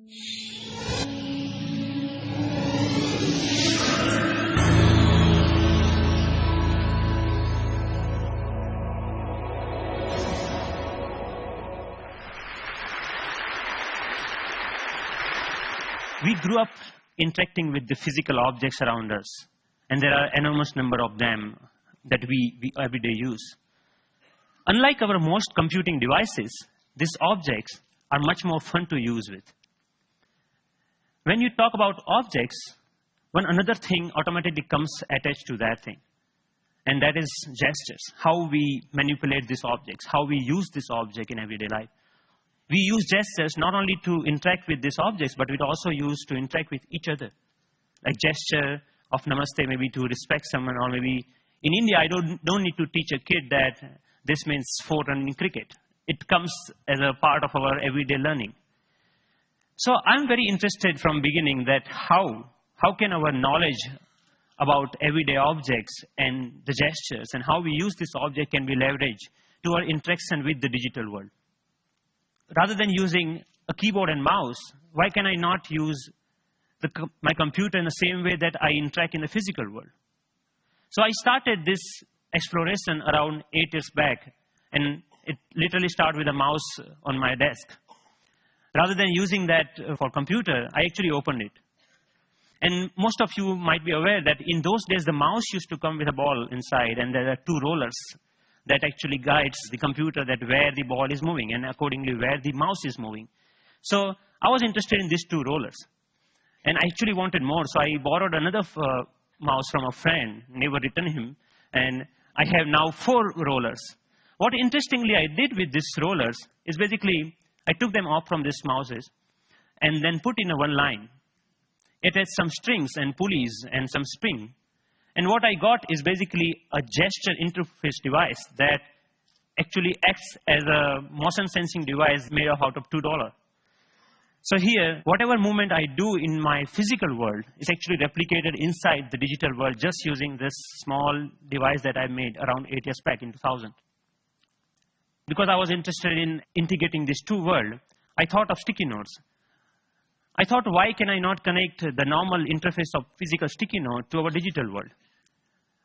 We grew up interacting with the physical objects around us, and there are enormous number of them that we every day use. Unlike our most computing devices, these objects are much more fun to use with. When you talk about objects, one another thing automatically comes attached to that thing, and that is gestures, how we manipulate these objects, how we use this object in everyday life. We use gestures not only to interact with these objects, but we also use to interact with each other. Like gesture of namaste, maybe to respect someone, or maybe in India, I don't need to teach a kid that this means 4 run in cricket. It comes as a part of our everyday learning. So I'm very interested from beginning that how can our knowledge about everyday objects and the gestures and how we use this object can be leveraged to our interaction with the digital world. Rather than using a keyboard and mouse, why can I not use my computer in the same way that I interact in the physical world? So I started this exploration around 8 years back, and it literally started with a mouse on my desk. Rather than using that for computer, I actually opened it. And most of you might be aware that in those days, the mouse used to come with a ball inside, and there are 2 rollers that actually guides the computer that where the ball is moving and accordingly where the mouse is moving. So I was interested in these 2 rollers. And I actually wanted more, so I borrowed another mouse from a friend, never returned him, and I have now 4 rollers. What interestingly I did with these rollers is basically I took them off from these mouses and then put in a one line. It has some strings and pulleys and some spring. And what I got is basically a gesture interface device that actually acts as a motion sensing device made out of $2. So here, whatever movement I do in my physical world is actually replicated inside the digital world just using this small device that I made around 8 years back in 2000. Because I was interested in integrating these 2 worlds, I thought of sticky notes. I thought, why can I not connect the normal interface of physical sticky note to our digital world?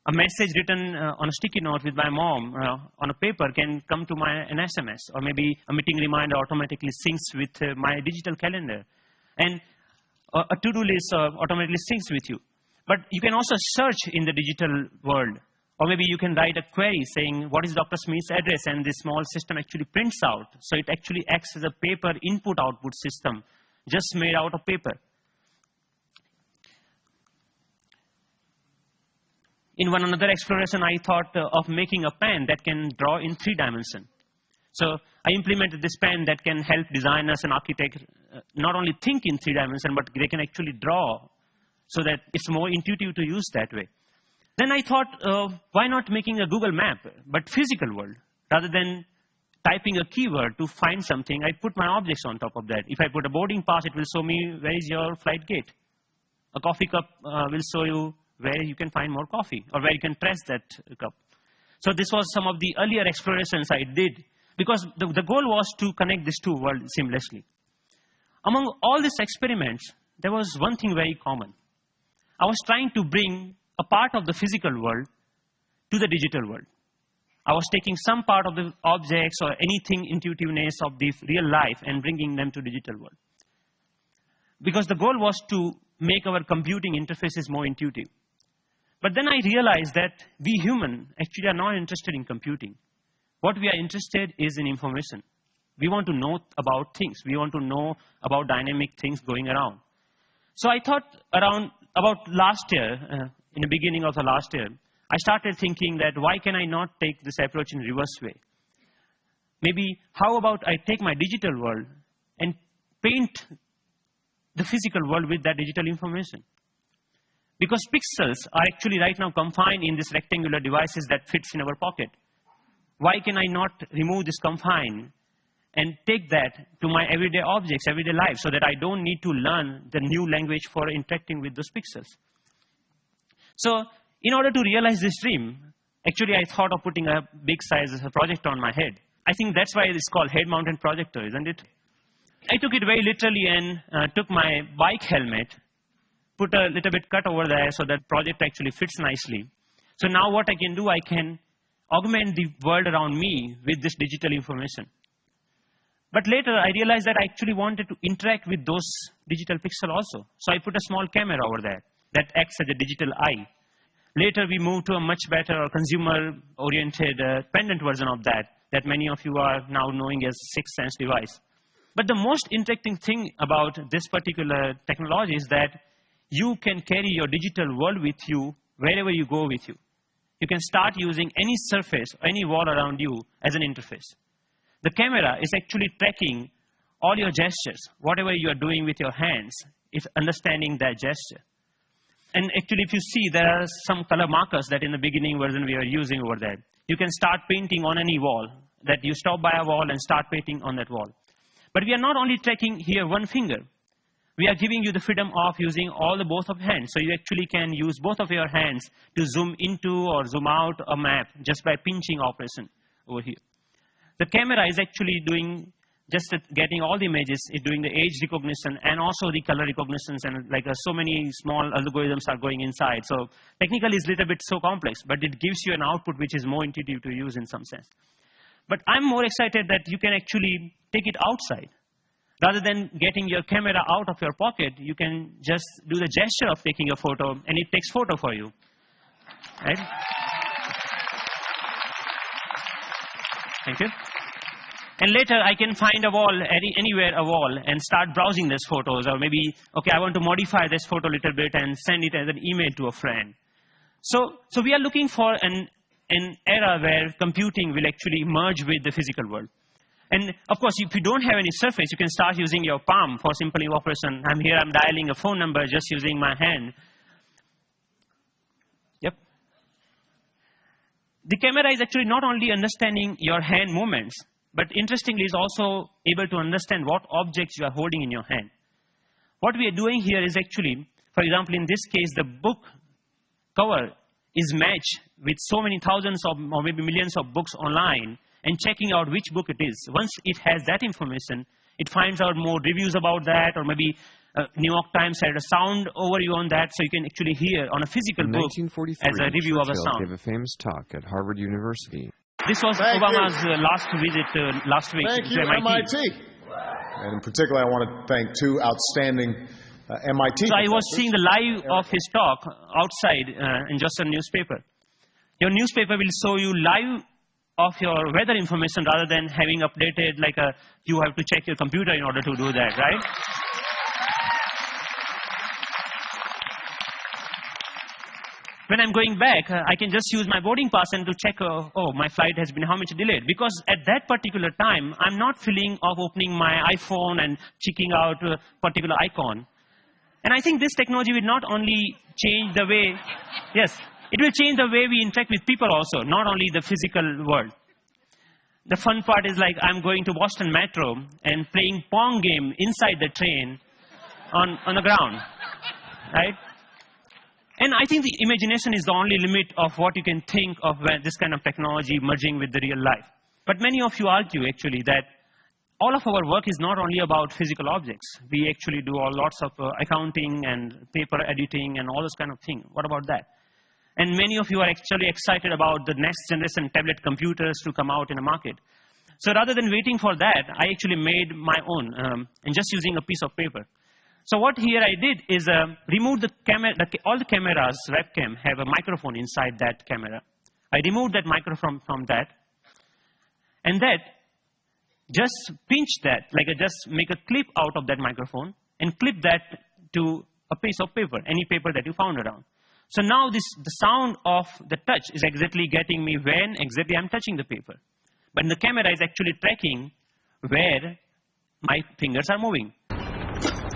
A message written on a sticky note with my mom on a paper can come to an SMS, or maybe a meeting reminder automatically syncs with my digital calendar. And a to-do list automatically syncs with you. But you can also search in the digital world, or maybe you can write a query saying, what is Dr. Smith's address? And this small system actually prints out. So it actually acts as a paper input-output system, just made out of paper. In one another exploration, I thought of making a pen that can draw in 3 dimensions. So I implemented this pen that can help designers and architects not only think in 3 dimensions, but they can actually draw so that it's more intuitive to use that way. Then I thought, why not making a Google map, but physical world? Rather than typing a keyword to find something, I put my objects on top of that. If I put a boarding pass, it will show me where is your flight gate. A coffee cup will show you where you can find more coffee, or where you can press that cup. So this was some of the earlier explorations I did, because the goal was to connect these 2 worlds seamlessly. Among all these experiments, there was one thing very common. I was trying to bring a part of the physical world to the digital world. I was taking some part of the objects or anything intuitiveness of the real life and bringing them to digital world. Because the goal was to make our computing interfaces more intuitive. But then I realized that we humans actually are not interested in computing. What we are interested is in information. We want to know about things. We want to know about dynamic things going around. So I thought about last year, in the beginning of the last year, I started thinking that why can I not take this approach in reverse way? Maybe how about I take my digital world and paint the physical world with that digital information? Because pixels are actually right now confined in these rectangular devices that fits in our pocket. Why can I not remove this confine and take that to my everyday objects, everyday life, so that I don't need to learn the new language for interacting with those pixels? So in order to realize this dream, actually I thought of putting a big size projector on my head. I think that's why it's called head-mounted projector, isn't it? I took it very literally and took my bike helmet, put a little bit cut over there so that project actually fits nicely. So now what I can do, I can augment the world around me with this digital information. But later, I realized that I actually wanted to interact with those digital pixels also. So I put a small camera over there that acts as a digital eye. Later, we moved to a much better consumer-oriented pendant version of that many of you are now knowing as sixth sense device. But the most interesting thing about this particular technology is that you can carry your digital world with you wherever you go with you. You can start using any surface, any wall around you as an interface. The camera is actually tracking all your gestures. Whatever you are doing with your hands, it's understanding that gesture. And actually, if you see, there are some color markers that in the beginning version we are using over there. You can start painting on any wall, that you stop by a wall and start painting on that wall. But we are not only tracking here one finger. We are giving you the freedom of using all the both of hands. So you actually can use both of your hands to zoom into or zoom out a map just by pinching operation over here. The camera is actually doing just getting all the images, it's doing the age recognition and also the color recognitions, and like so many small algorithms are going inside. So technically it's a little bit so complex, but it gives you an output which is more intuitive to use in some sense. But I'm more excited that you can actually take it outside. Rather than getting your camera out of your pocket, you can just do the gesture of taking a photo and it takes photo for you, right? Thank you. And later, I can find a wall, anywhere a wall, and start browsing these photos. Or maybe, okay, I want to modify this photo a little bit and send it as an email to a friend. So we are looking for an era where computing will actually merge with the physical world. And of course, if you don't have any surface, you can start using your palm for simple operation. I'm here, I'm dialing a phone number just using my hand. Yep. The camera is actually not only understanding your hand movements, but interestingly, is also able to understand what objects you are holding in your hand. What we are doing here is actually, for example, in this case, the book cover is matched with so many thousands of, or maybe millions of books online, and checking out which book it is. Once it has that information, it finds out more reviews about that, or maybe New York Times had a sound overview on that, so you can actually hear on a physical book as a review of a sound. Gave a famous talk at Harvard University. This was Obama's last visit last week to MIT. And in particular, I want to thank two outstanding MIT So I was seeing the live of his talk outside in just a newspaper. Your newspaper will show you live of your weather information rather than having updated like you have to check your computer in order to do that, right? When I'm going back, I can just use my boarding pass and to check, oh, my flight has been how much delayed. Because at that particular time, I'm not feeling of opening my iPhone and checking out a particular icon. And I think this technology will not only change the way, yes, it will change the way we interact with people also, not only the physical world. The fun part is like I'm going to Boston Metro and playing Pong game inside the train on the ground, right? And I think the imagination is the only limit of what you can think of when this kind of technology merging with the real life. But many of you argue actually that all of our work is not only about physical objects. We actually do lots of accounting and paper editing and all those kind of things. What about that? And many of you are actually excited about the next generation tablet computers to come out in the market. So rather than waiting for that, I actually made my own and just using a piece of paper. So what here I did is remove the camera, all the cameras, webcam, have a microphone inside that camera. I removed that microphone from that. And that, just pinch that, like just make a clip out of that microphone and clip that to a piece of paper, any paper that you found around. So now the sound of the touch is exactly getting me when exactly I'm touching the paper. But the camera is actually tracking where my fingers are moving.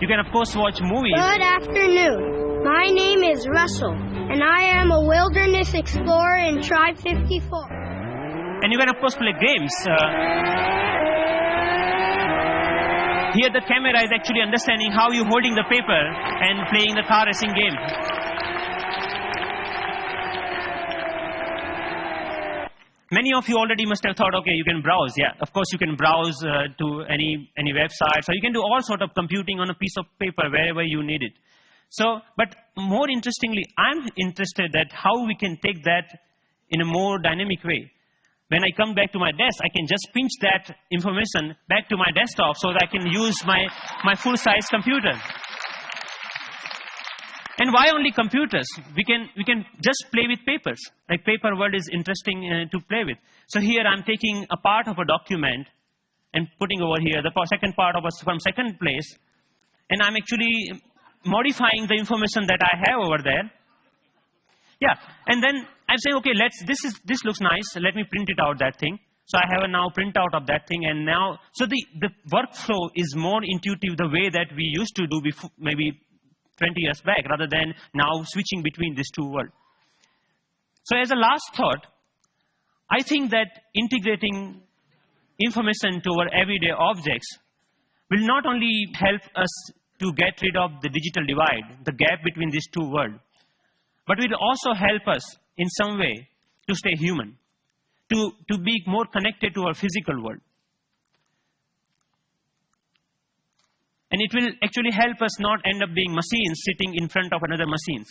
You can, of course, watch movies. Good afternoon. My name is Russell, and I am a wilderness explorer in Tribe 54. And you can, of course, play games. Here, the camera is actually understanding how you're holding the paper and playing the car racing game. Many of you already must have thought, okay, you can browse. Yeah, of course you can browse to any website. So you can do all sort of computing on a piece of paper wherever you need it. So, but more interestingly, I'm interested that how we can take that in a more dynamic way. When I come back to my desk, I can just pinch that information back to my desktop so that I can use my full-size computer. And why only computers? We can just play with papers. Like paper world is interesting to play with. So here I'm taking a part of a document and putting over here the second part of from second place, and I'm actually modifying the information that I have over there. Yeah, and then I'm saying, okay, this looks nice. Let me print it out, that thing. So I have a now printout of that thing, and now, so the workflow is more intuitive the way that we used to do before, maybe 20 years back, rather than now switching between these two worlds. So as a last thought, I think that integrating information to our everyday objects will not only help us to get rid of the digital divide, the gap between these two worlds, but will also help us in some way to stay human, to be more connected to our physical world. And it will actually help us not end up being machines sitting in front of another machines.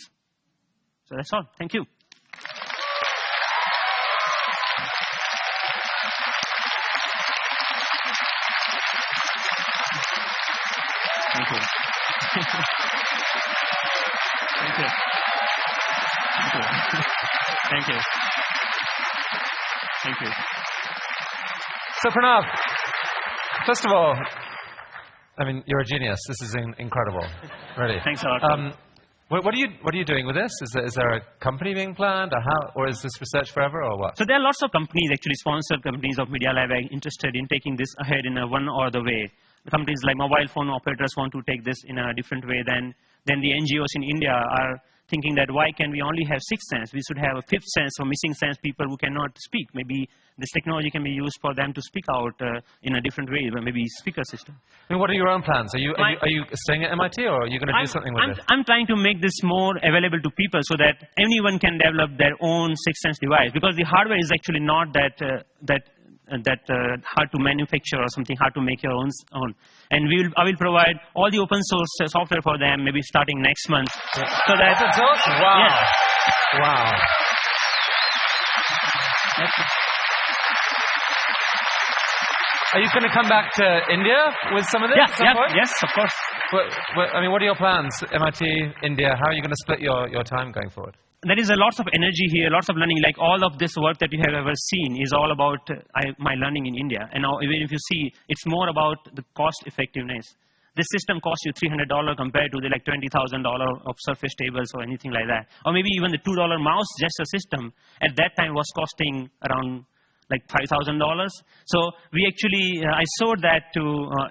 So that's all. Thank you. Thank you. Thank you. Thank you. Thank you. So Pranav, first of all, I mean, you're a genius. This is incredible. Really. Thanks a lot. What are you doing with this? Is there a company being planned, or is this research forever, or what? So there are lots of companies, actually sponsored companies of Media Lab, interested in taking this ahead in one or the way. Companies like mobile phone operators want to take this in a different way than the NGOs in India are thinking that why can we only have sixth sense? We should have a fifth sense for missing sense people who cannot speak. Maybe this technology can be used for them to speak out in a different way, maybe speaker system. I mean, what are your own plans? Are you staying at MIT, or are you going to do something with it? I'm trying to make this more available to people so that anyone can develop their own sixth sense device, because the hardware is actually not that hard to manufacture or something, hard to make your own. And I will provide all the open source software for them, maybe starting next month. So that's awesome. Wow. Yeah. Wow. Are you going to come back to India with some of this? Yes, of course. I mean, what are your plans? MIT, India, how are you going to split your time going forward? There is a lots of energy here, lots of learning. Like all of this work that you have ever seen is all about my learning in India. And now, even if you see, it's more about the cost effectiveness. This system costs you $300 compared to the like $20,000 of Surface tables or anything like that. Or maybe even the $2 mouse gesture system at that time was costing around like $5,000. So we actually, I showed that to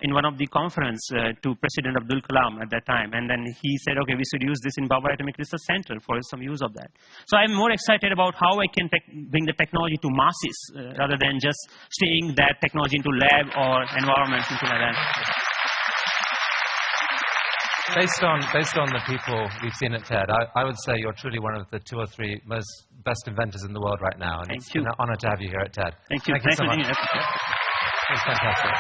in one of the conference to President Abdul Kalam at that time, and then he said, okay, we should use this in Bhabha Atomic Research Center for some use of that. So I'm more excited about how I can bring the technology to masses rather than just staying that technology into lab or environment, something like that. Based on the people we've seen at TED, I would say you're truly one of the 2 or 3 best inventors in the world right now. And it's an honor to have you here at TED. Thank you. Thank you so much. It's fantastic.